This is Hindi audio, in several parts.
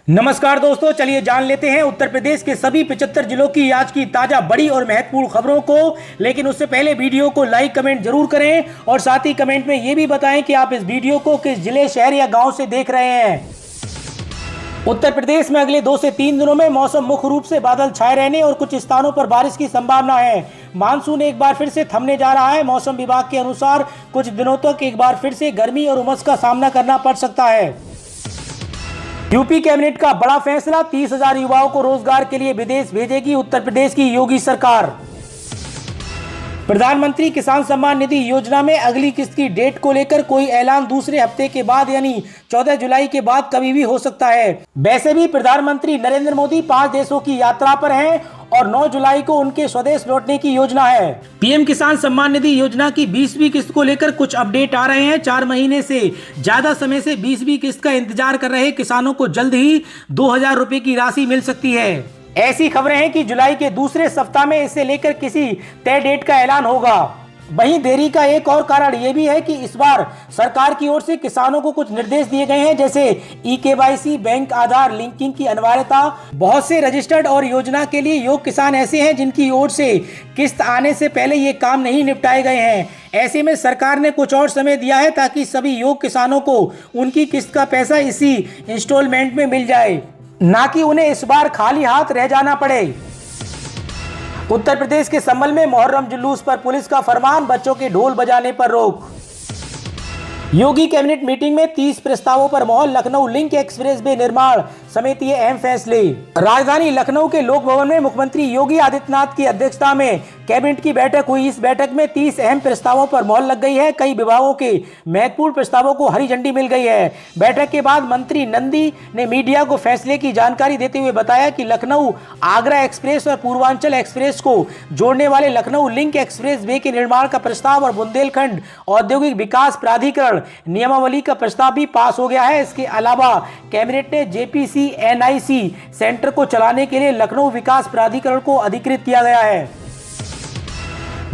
नमस्कार दोस्तों, चलिए जान लेते हैं उत्तर प्रदेश के सभी 75 जिलों की आज की ताजा बड़ी और महत्वपूर्ण खबरों को। लेकिन उससे पहले वीडियो को लाइक कमेंट जरूर करें और साथ ही कमेंट में ये भी बताएं कि आप इस वीडियो को किस जिले, शहर या गांव से देख रहे हैं। उत्तर प्रदेश में अगले 2 से 3 दिनों में मौसम मुख्य रूप से बादल छाए रहने और कुछ स्थानों पर बारिश की संभावना है। मानसून एक बार फिर से थमने जा रहा है। मौसम विभाग के अनुसार कुछ दिनों तक एक बार फिर से गर्मी और उमस का सामना करना पड़ सकता है। यूपी कैबिनेट का बड़ा फैसला, 30,000 युवाओं को रोजगार के लिए विदेश भेजेगी उत्तर प्रदेश की योगी सरकार। प्रधानमंत्री किसान सम्मान निधि योजना में अगली किस्त की डेट को लेकर कोई ऐलान दूसरे हफ्ते के बाद यानी 14 जुलाई के बाद कभी भी हो सकता है। वैसे भी प्रधानमंत्री नरेंद्र मोदी 5 देशों की यात्रा पर हैं और 9 जुलाई को उनके स्वदेश लौटने की योजना है। पीएम किसान सम्मान निधि योजना की 20वीं किस्त को लेकर कुछ अपडेट आ रहे हैं। 4 महीने से ज्यादा समय से 20वीं किस्त का इंतजार कर रहे किसानों को जल्द ही 2,000 रुपए की राशि मिल सकती है। ऐसी खबरें हैं कि जुलाई के दूसरे सप्ताह में इसे लेकर किसी तय डेट का ऐलान होगा। वहीं देरी का एक और कारण यह भी है कि इस बार सरकार की ओर से किसानों को कुछ निर्देश दिए गए हैं, जैसे ई-केवाईसी, बैंक आधार लिंकिंग की अनिवार्यता। बहुत से रजिस्टर्ड और योजना के लिए योग्य किसान ऐसे हैं जिनकी ओर से किस्त आने से पहले ये काम नहीं निपटाए गए हैं। ऐसे में सरकार ने कुछ और समय दिया है ताकि सभी योग्य किसानों को उनकी किस्त का पैसा इसी इंस्टॉलमेंट में मिल जाए, ना कि उन्हें इस बार खाली हाथ रह जाना पड़े। उत्तर प्रदेश के संभल में मुहर्रम जुलूस पर पुलिस का फरमान, बच्चों के ढोल बजाने पर रोक। योगी कैबिनेट मीटिंग में 30 प्रस्तावों पर मोहर, लखनऊ लिंक एक्सप्रेसवे निर्माण समेत ये अहम फैसले। राजधानी लखनऊ के लोक भवन में मुख्यमंत्री योगी आदित्यनाथ की अध्यक्षता में कैबिनेट की बैठक हुई। इस बैठक में 30 अहम प्रस्तावों पर मोहर लग गई है। कई विभागों के महत्वपूर्ण प्रस्तावों को हरी झंडी मिल गई है। बैठक के बाद मंत्री नंदी ने मीडिया को फैसले की जानकारी देते हुए बताया कि लखनऊ आगरा एक्सप्रेस और पूर्वांचल एक्सप्रेस को जोड़ने वाले लखनऊ लिंक एक्सप्रेस वे के निर्माण का प्रस्ताव और बुंदेलखंड औद्योगिक विकास प्राधिकरण नियमावली का प्रस्ताव भी पास हो गया है। इसके अलावा कैबिनेट ने JPCNIC सेंटर को चलाने के लिए लखनऊ विकास प्राधिकरण को अधिकृत किया गया है।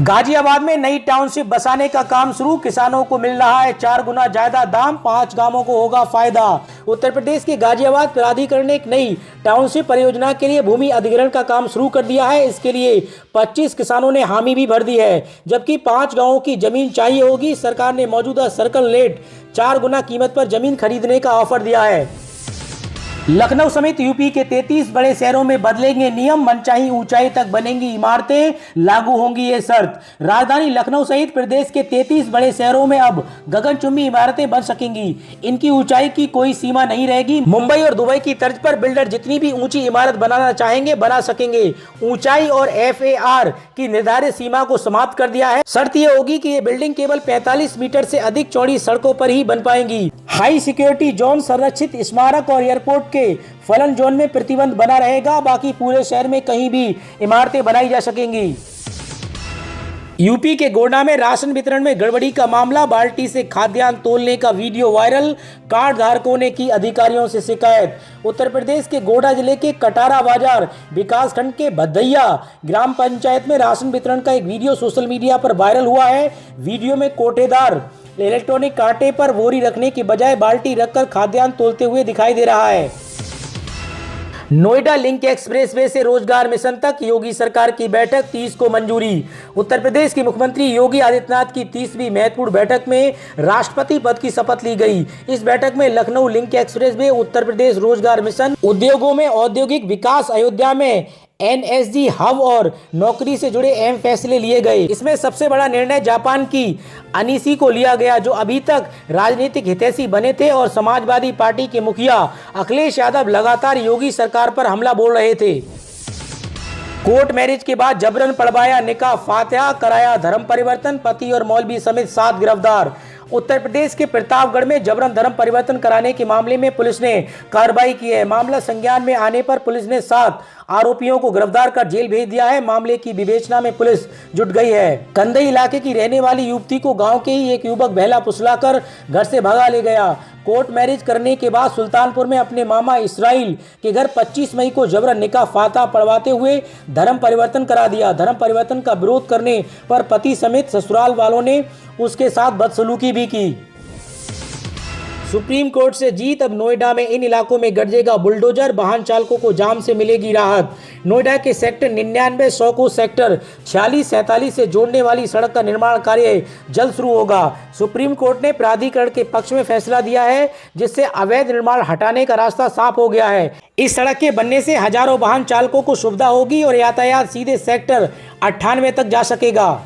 गाजियाबाद में नई टाउनशिप बसाने का काम शुरू, किसानों को मिल रहा है 4 गुना ज्यादा दाम, 5 गांवों को होगा फायदा। उत्तर प्रदेश के गाजियाबाद प्राधिकरण ने एक नई टाउनशिप परियोजना के लिए भूमि अधिग्रहण का काम शुरू कर दिया है। इसके लिए 25 किसानों ने हामी भी भर दी है, जबकि 5 गांवों की जमीन चाहिए होगी। सरकार ने मौजूदा सर्कल रेट 4 गुना कीमत पर जमीन खरीदने का ऑफर दिया है। लखनऊ समेत यूपी के 33 बड़े शहरों में बदलेंगे नियम, मनचाही ऊंचाई तक बनेंगी इमारतें, लागू होंगी ये शर्त। राजधानी लखनऊ सहित प्रदेश के 33 बड़े शहरों में अब गगनचुंबी इमारतें बन सकेंगी। इनकी ऊंचाई की कोई सीमा नहीं रहेगी। मुंबई और दुबई की तर्ज पर बिल्डर जितनी भी ऊंची इमारत बनाना चाहेंगे बना सकेंगे। ऊंचाई और FAR की निर्धारित सीमा को समाप्त कर दिया है। शर्त यह होगी कि ये बिल्डिंग केवल 45 मीटर से अधिक चौड़ी सड़कों पर ही बन पाएंगी। हाई सिक्योरिटी जोन, संरक्षित स्मारक और एयरपोर्ट के फलन जोन में प्रतिबंध बना रहेगा। बाकी पूरे शहर में कहीं भी इमारतें बनाई जा सकेंगी। यूपी के गोंडा में राशन वितरण में गड़बड़ी का मामला, बाल्टी से खाद्यान्न तोलने का वीडियो वायरल, कार्ड धारकों ने की अधिकारियों से शिकायत। उत्तर प्रदेश के गोंडा जिले के कटारा बाजार विकास खंड के भदैया ग्राम पंचायत में राशन वितरण का एक वीडियो सोशल मीडिया पर वायरल हुआ है। वीडियो में कोटेदार इलेक्ट्रॉनिक कांटे पर बोरी रखने की बजाय बाल्टी रखकर खाद्यान्न तोलते हुए दिखाई दे रहा है। नोएडा लिंक एक्सप्रेसवे से रोजगार मिशन तक योगी सरकार की बैठक, 30 को मंजूरी। उत्तर प्रदेश के मुख्यमंत्री योगी आदित्यनाथ की 30वीं महत्वपूर्ण बैठक में राष्ट्रपति पद की शपथ ली गई। इस बैठक में लखनऊ लिंक एक्सप्रेसवे, उत्तर प्रदेश रोजगार मिशन, उद्योगों में औद्योगिक विकास, अयोध्या में NSG हब और नौकरी से जुड़े अहम फैसले लिए गए। इसमें सबसे बड़ा निर्णय जापान की अनीसी को लिया गया, जो अभी तक राजनीतिक हितैषी बने थे, और समाजवादी पार्टी के मुखिया अखिलेश यादव लगातार योगी सरकार पर हमला बोल रहे थे। कोर्ट मैरिज के बाद जबरन पढ़वाया निकाह, फातिहा कराया धर्म परिवर्तन, पति और मौलवी समेत 7 गिरफ्तार। उत्तर प्रदेश के प्रतापगढ़ में जबरन धर्म परिवर्तन कराने के मामले में पुलिस ने कार्रवाई की है। मामला संज्ञान में आने पर पुलिस ने 7 आरोपियों को गिरफ्तार कर जेल भेज दिया है। मामले की विवेचना में पुलिस जुट गई है। कंदई इलाके की रहने वाली युवती को गांव के ही एक युवक बहला फुसलाकर घर से भगा ले गया। कोर्ट मैरिज करने के बाद सुल्तानपुर में अपने मामा इसराइल के घर 25 मई को जबरन निकाह फातिहा पढ़वाते हुए धर्म परिवर्तन करा दिया। धर्म परिवर्तन का विरोध करने पर पति समेत ससुराल वालों ने उसके साथ बदसलूकी भी की। सुप्रीम कोर्ट से जीत, अब नोएडा में इन इलाकों में गरजेगा बुलडोजर, वाहन चालकों को जाम से मिलेगी राहत। नोएडा के सेक्टर 99, 100 को सेक्टर 46, 47 से जोड़ने वाली सड़क का निर्माण कार्य जल्द शुरू होगा। सुप्रीम कोर्ट ने प्राधिकरण के पक्ष में फैसला दिया है, जिससे अवैध निर्माण हटाने का रास्ता साफ हो गया है। इस सड़क के बनने से हजारों वाहन चालकों को सुविधा होगी और यातायात सीधे सेक्टर 98 तक जा सकेगा।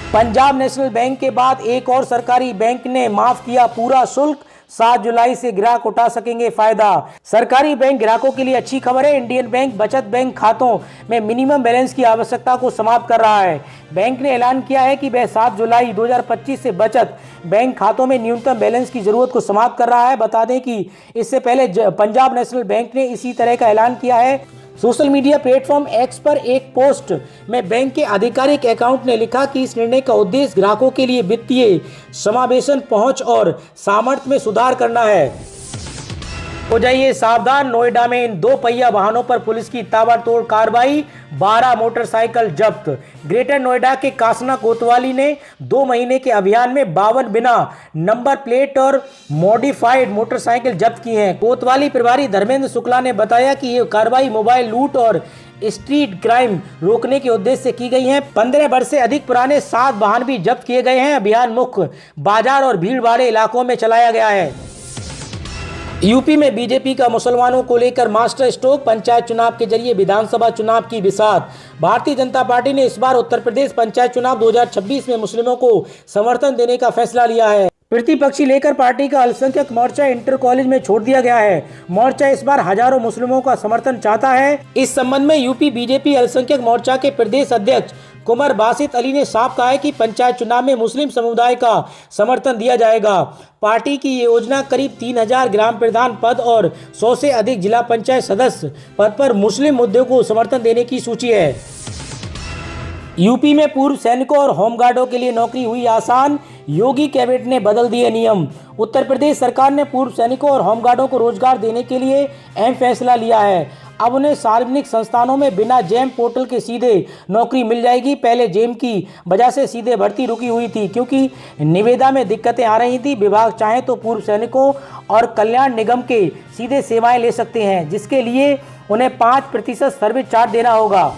पंजाब नेशनल बैंक के बाद एक और सरकारी बैंक ने माफ किया पूरा शुल्क, 7 जुलाई से ग्राहक उठा सकेंगे फायदा। सरकारी बैंक ग्राहकों के लिए अच्छी खबर है। इंडियन बैंक बचत बैंक खातों में मिनिमम बैलेंस की आवश्यकता को समाप्त कर रहा है। बैंक ने ऐलान किया है कि वह 7 जुलाई 2025 से बचत बैंक खातों में न्यूनतम बैलेंस की जरूरत को समाप्त कर रहा है। बता दें कि इससे पहले पंजाब नेशनल बैंक ने इसी तरह का ऐलान किया है। सोशल मीडिया प्लेटफॉर्म एक्स पर एक पोस्ट में बैंक के आधिकारिक अकाउंट ने लिखा कि इस निर्णय का उद्देश्य ग्राहकों के लिए वित्तीय समावेशन, पहुंच और सामर्थ्य में सुधार करना है। हो जाइए सावधान, नोएडा में इन 2 पहिया वाहनों पर पुलिस की ताबड़तोड़ कार्रवाई, 12 मोटरसाइकिल जब्त। ग्रेटर नोएडा के कासना कोतवाली ने 2 महीने के अभियान में 52 बिना नंबर प्लेट और मॉडिफाइड मोटरसाइकिल जब्त की हैं। कोतवाली प्रभारी धर्मेंद्र शुक्ला ने बताया कि ये कार्रवाई मोबाइल लूट और स्ट्रीट क्राइम रोकने के उद्देश्य से की गई है। 15 वर्ष से अधिक पुराने 7 वाहन भी जब्त किए गए हैं। अभियान मुख्य बाजार और भीड़ भाड़े इलाकों में चलाया गया है। यूपी में बीजेपी का मुसलमानों को लेकर मास्टर स्ट्रोक, पंचायत चुनाव के जरिए विधानसभा चुनाव की बिसात। भारतीय जनता पार्टी ने इस बार उत्तर प्रदेश पंचायत चुनाव 2026 में मुस्लिमों को समर्थन देने का फैसला लिया है। प्रतिपक्षी लेकर पार्टी का अल्पसंख्यक मोर्चा इंटर कॉलेज में छोड़ दिया गया है। मोर्चा इस बार हजारों मुस्लिमों का समर्थन चाहता है। इस संबंध में यूपी बीजेपी अल्पसंख्यक मोर्चा के प्रदेश अध्यक्ष कुमर बासित अली ने साफ कहा है कि पंचायत चुनाव में मुस्लिम समुदाय का समर्थन दिया जाएगा। पार्टी की ये योजना करीब 3000 ग्राम प्रधान पद और 100 से अधिक जिला पंचायत सदस्य पद पर मुस्लिम मुद्दों को समर्थन देने की सूची है। यूपी में पूर्व सैनिकों और होमगार्डों के लिए नौकरी हुई आसान, योगी कैबिनेट ने बदल दिए नियम। उत्तर प्रदेश सरकार ने पूर्व सैनिकों और होमगार्डों को रोजगार देने के लिए अहम फैसला लिया है। अब उन्हें सार्वजनिक संस्थानों में बिना जेम पोर्टल के सीधे नौकरी मिल जाएगी। पहले जेम की वजह से सीधे भर्ती रुकी हुई थी, क्योंकि निविदा में दिक्कतें आ रही थी। विभाग चाहे तो पूर्व सैनिकों और कल्याण निगम के सीधे सेवाएं ले सकते हैं, जिसके लिए उन्हें 5% सर्विस चार्ज देना होगा।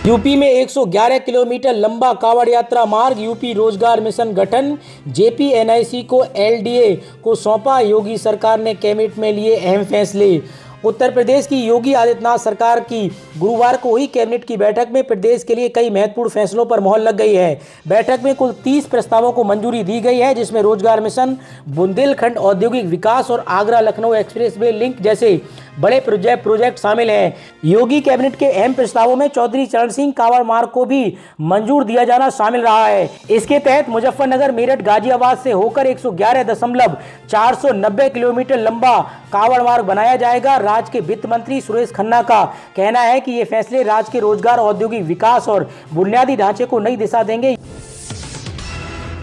यूपी में 111 किलोमीटर लंबा कांवड़ यात्रा मार्ग, यूपी रोजगार मिशन गठन, JPNIC को LDA को सौंपा। योगी सरकार ने कैबिनेट में लिए अहम फैसले। उत्तर प्रदेश की योगी आदित्यनाथ सरकार की गुरुवार को हुई कैबिनेट की बैठक में प्रदेश के लिए कई महत्वपूर्ण फैसलों पर मोहर लग गई है। बैठक में कुल 30 प्रस्तावों को मंजूरी दी गई है, जिसमें रोजगार मिशन, बुंदेलखंड औद्योगिक विकास और आगरा लखनऊ एक्सप्रेसवे लिंक जैसे बड़े प्रोजेक्ट शामिल हैं। योगी कैबिनेट के अहम प्रस्तावों में चौधरी चरण सिंह कांवड़ मार्ग को भी मंजूर दिया जाना शामिल रहा है। इसके तहत मुजफ्फरनगर, मेरठ, गाजियाबाद से होकर 111.490 किलोमीटर लंबा कांवड़ मार्ग बनाया जाएगा। राज्य के वित्त मंत्री सुरेश खन्ना का कहना है कि ये फैसले राज्य के रोजगार, औद्योगिक विकास और बुनियादी ढांचे को नई दिशा देंगे।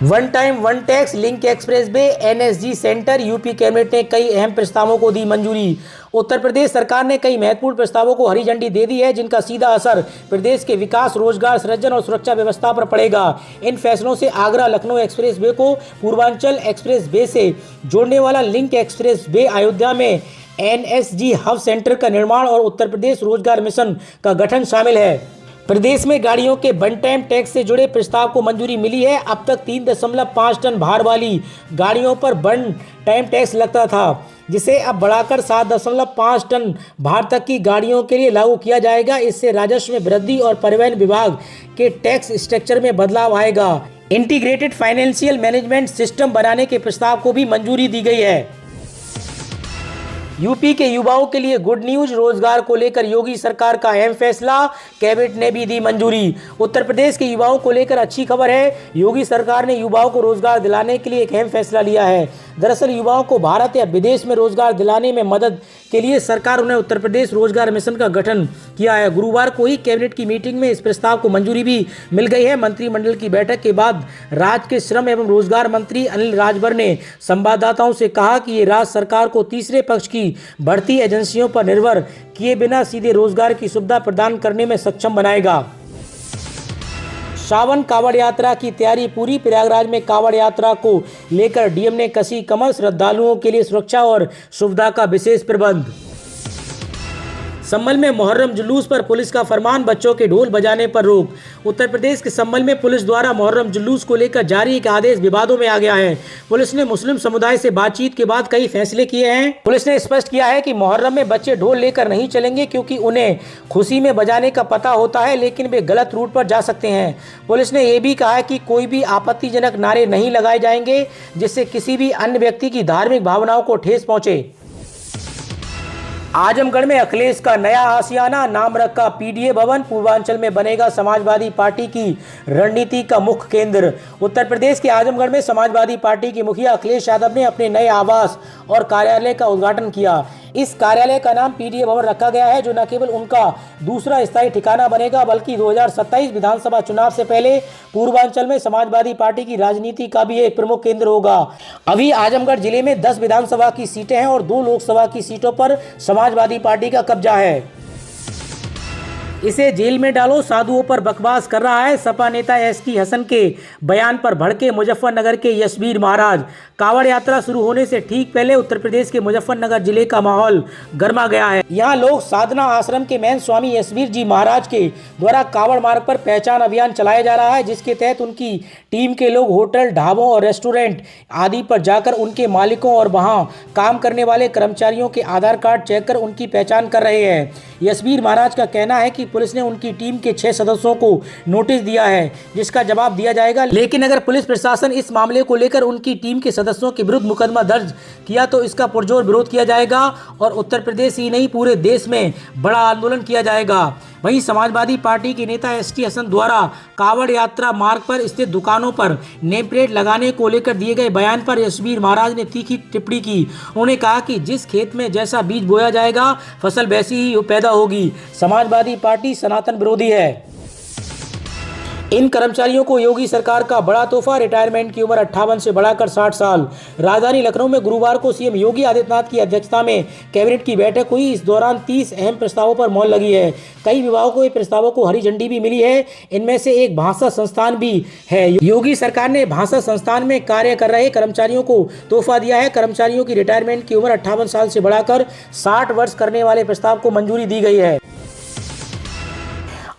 One time one tax link expressway NSG centre, UP cabinet ने कई अहम प्रस्तावों को दी मंजूरी। उत्तर प्रदेश सरकार ने कई महत्वपूर्ण प्रस्तावों को हरी झंडी दे दी है, जिनका सीधा असर प्रदेश के विकास, रोजगार सृजन और सुरक्षा व्यवस्था पर पड़ेगा। इन फैसलों से आगरा लखनऊ एक्सप्रेसवे को पूर्वांचल एक्सप्रेसवे से जोड़ने वाला लिंक एक्सप्रेसवे, अयोध्या में NSG हब सेंटर का निर्माण और उत्तर प्रदेश रोजगार मिशन का गठन शामिल है। प्रदेश में गाड़ियों के वन टाइम टैक्स से जुड़े प्रस्ताव को मंजूरी मिली है। अब तक 3.5 टन भार वाली गाड़ियों पर वन टाइम टैक्स लगता था, जिसे अब बढ़ाकर 7.5 टन भार तक की गाड़ियों के लिए लागू किया जाएगा। इससे राजस्व में वृद्धि और परिवहन विभाग के टैक्स स्ट्रक्चर में बदलाव आएगा। इंटीग्रेटेड फाइनेंशियल मैनेजमेंट सिस्टम बनाने के प्रस्ताव को भी मंजूरी दी गई है। यूपी के युवाओं के लिए गुड न्यूज, रोजगार को लेकर योगी सरकार का अहम फैसला, कैबिनेट ने भी दी मंजूरी। उत्तर प्रदेश के युवाओं को लेकर अच्छी खबर है। योगी सरकार ने युवाओं को रोजगार दिलाने के लिए एक अहम फैसला लिया है। दरअसल युवाओं को भारत या विदेश में रोजगार दिलाने में मदद के लिए सरकार ने उत्तर प्रदेश रोजगार मिशन का गठन किया है। गुरुवार को ही कैबिनेट की मीटिंग में इस प्रस्ताव को मंजूरी भी मिल गई है। मंत्रिमंडल की बैठक के बाद राज्य के श्रम एवं रोजगार मंत्री अनिल राजभर ने संवाददाताओं से कहा कि ये राज्य सरकार को तीसरे पक्ष की भर्ती एजेंसियों पर निर्भर किए बिना सीधे रोजगार की सुविधा प्रदान करने में सक्षम बनाएगा। सावन कावड़ यात्रा की तैयारी पूरी। प्रयागराज में कावड़ यात्रा को लेकर डीएम ने कसी कमर। श्रद्धालुओं के लिए सुरक्षा और सुविधा का विशेष प्रबंध। संभल में मुहर्रम जुलूस पर पुलिस का फरमान, बच्चों के ढोल बजाने पर रोक। उत्तर प्रदेश के संभल में पुलिस द्वारा मुहर्रम जुलूस को लेकर जारी एक आदेश विवादों में आ गया है। पुलिस ने मुस्लिम समुदाय से बातचीत के बाद कई फैसले किए हैं। पुलिस ने स्पष्ट किया है कि मुहर्रम में बच्चे ढोल लेकर नहीं चलेंगे, क्योंकि उन्हें खुशी में बजाने का पता होता है, लेकिन वे गलत रूट पर जा सकते हैं। पुलिस ने यह भी कहा है कि कोई भी आपत्तिजनक नारे नहीं लगाए जाएंगे जिससे किसी भी अन्य व्यक्ति की धार्मिक भावनाओं को ठेस पहुंचे। आजमगढ़ में अखिलेश का नया आशियाना, नाम रखा पीडीए भवन। पूर्वांचल में बनेगा समाजवादी पार्टी की रणनीति का मुख्य केंद्र। उत्तर प्रदेश के आजमगढ़ में समाजवादी पार्टी के मुखिया अखिलेश यादव ने अपने नए आवास और कार्यालय का उद्घाटन किया। इस कार्यालय का नाम पीडीए भवन रखा गया है, जो न केवल उनका दूसरा स्थायी ठिकाना बनेगा, बल्कि 2027 विधानसभा चुनाव से पहले पूर्वांचल में समाजवादी पार्टी की राजनीति का भी एक प्रमुख केंद्र होगा। अभी आजमगढ़ जिले में 10 विधानसभा की सीटें हैं और 2 लोकसभा की सीटों पर समाजवादी पार्टी का कब्जा है। इसे जेल में डालो, साधुओं पर बकवास कर रहा है। सपा नेता एसटी हसन के बयान पर भड़के मुजफ्फरनगर के यशवीर महाराज। कावड़ यात्रा शुरू होने से ठीक पहले उत्तर प्रदेश के मुजफ्फरनगर जिले का माहौल गर्मा गया है। यहाँ लोग साधना आश्रम के महंत स्वामी यशवीर जी महाराज के द्वारा कावड़ मार्ग पर पहचान अभियान चलाया जा रहा है, जिसके तहत उनकी टीम के लोग होटल, ढाबों और रेस्टोरेंट आदि पर जाकर उनके मालिकों और वहाँ काम करने वाले कर्मचारियों के आधार कार्ड चेक कर उनकी पहचान कर रहे हैं। यशवीर महाराज का कहना है कि पुलिस ने उनकी टीम के 6 सदस्यों को नोटिस दिया है, जिसका जवाब दिया जाएगा। लेकिन अगर पुलिस प्रशासन इस मामले को लेकर उनकी टीम के सदस्यों के विरुद्ध मुकदमा दर्ज किया तो इसका पुरजोर विरोध किया जाएगा और उत्तर प्रदेश ही नहीं पूरे देश में बड़ा आंदोलन किया जाएगा। वहीं समाजवादी पार्टी के नेता एसटी हसन द्वारा कावड़ यात्रा मार्ग पर स्थित दुकानों पर नेम प्लेट लगाने को लेकर दिए गए बयान पर यशवीर महाराज ने तीखी टिप्पणी की। उन्होंने कहा कि जिस खेत में जैसा बीज बोया जाएगा फसल वैसी ही पैदा होगी। समाजवादी पार्टी सनातन विरोधी है। इन कर्मचारियों को योगी सरकार का बड़ा तोहफा, रिटायरमेंट की उम्र 58 से बढ़ाकर 60 साल। राजधानी लखनऊ में गुरुवार को सीएम योगी आदित्यनाथ की अध्यक्षता में कैबिनेट की बैठक हुई। इस दौरान 30 अहम प्रस्तावों पर मोहर लगी है। कई विभागों के प्रस्तावों को हरी झंडी भी मिली है। इनमें से एक भाषा संस्थान भी है। योगी सरकार ने भाषा संस्थान में कार्य कर रहे कर्मचारियों को तोहफा दिया है। कर्मचारियों की रिटायरमेंट की उम्र 58 साल से बढ़ाकर 60 वर्ष करने वाले प्रस्ताव को मंजूरी दी गई है।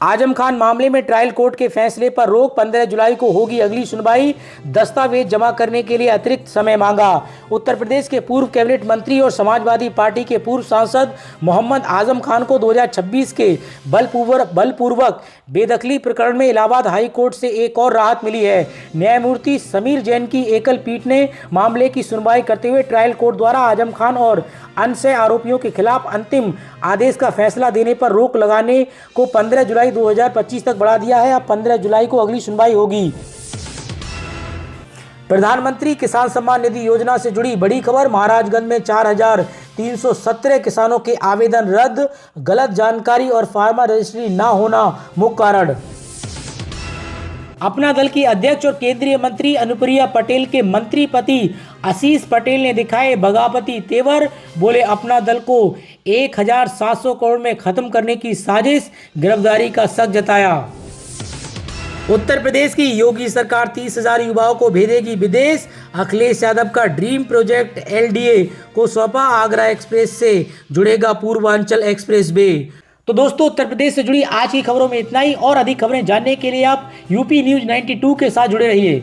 आजम खान मामले में ट्रायल कोर्ट के फैसले पर रोक, 15 जुलाई को होगी अगली सुनवाई। दस्तावेज जमा करने के लिए अतिरिक्त समय मांगा। उत्तर प्रदेश के पूर्व कैबिनेट मंत्री और समाजवादी पार्टी के पूर्व सांसद मोहम्मद आजम खान को 2026 के बलपूर्वक बेदखली प्रकरण में इलाहाबाद हाई कोर्ट से एक और राहत मिली है। न्यायमूर्ति समीर जैन की एकल पीठ ने मामले की सुनवाई करते हुए ट्रायल कोर्ट द्वारा आजम खान और अन्य 6 आरोपियों के खिलाफ अंतिम आदेश का फैसला देने पर रोक लगाने को 15 जुलाई 2025 तक बढ़ा दिया है। अब 15 जुलाई को अगली सुनवाई होगी। प्रधानमंत्री किसान सम्मान निधि योजना से जुड़ी बड़ी खबर। महाराजगंज में 4317 किसानों के आवेदन रद्द, गलत जानकारी और फार्मर रजिस्ट्री न होना मुख्य कारण। अपना दल की अध्यक्ष और केंद्रीय मंत्री अनुप्रिया पटेल के मंत्री पति आशीष पटेल ने दिखाए बगावती तेवर। बोले अपना दल को 1700 करोड़ में खत्म करने की साजिश, गिरफ्तारी का शक जताया। उत्तर प्रदेश की योगी सरकार 30,000 युवाओं को भेजेगी विदेश। अखिलेश यादव का ड्रीम प्रोजेक्ट एलडीए को सौंपा। आगरा एक्सप्रेस से जुड़ेगा पूर्वांचल एक्सप्रेस वे। तो दोस्तों, उत्तर प्रदेश से जुड़ी आज की खबरों में इतना ही। और अधिक खबरें जानने के लिए आप यूपी न्यूज़ 92 के साथ जुड़े रहिए।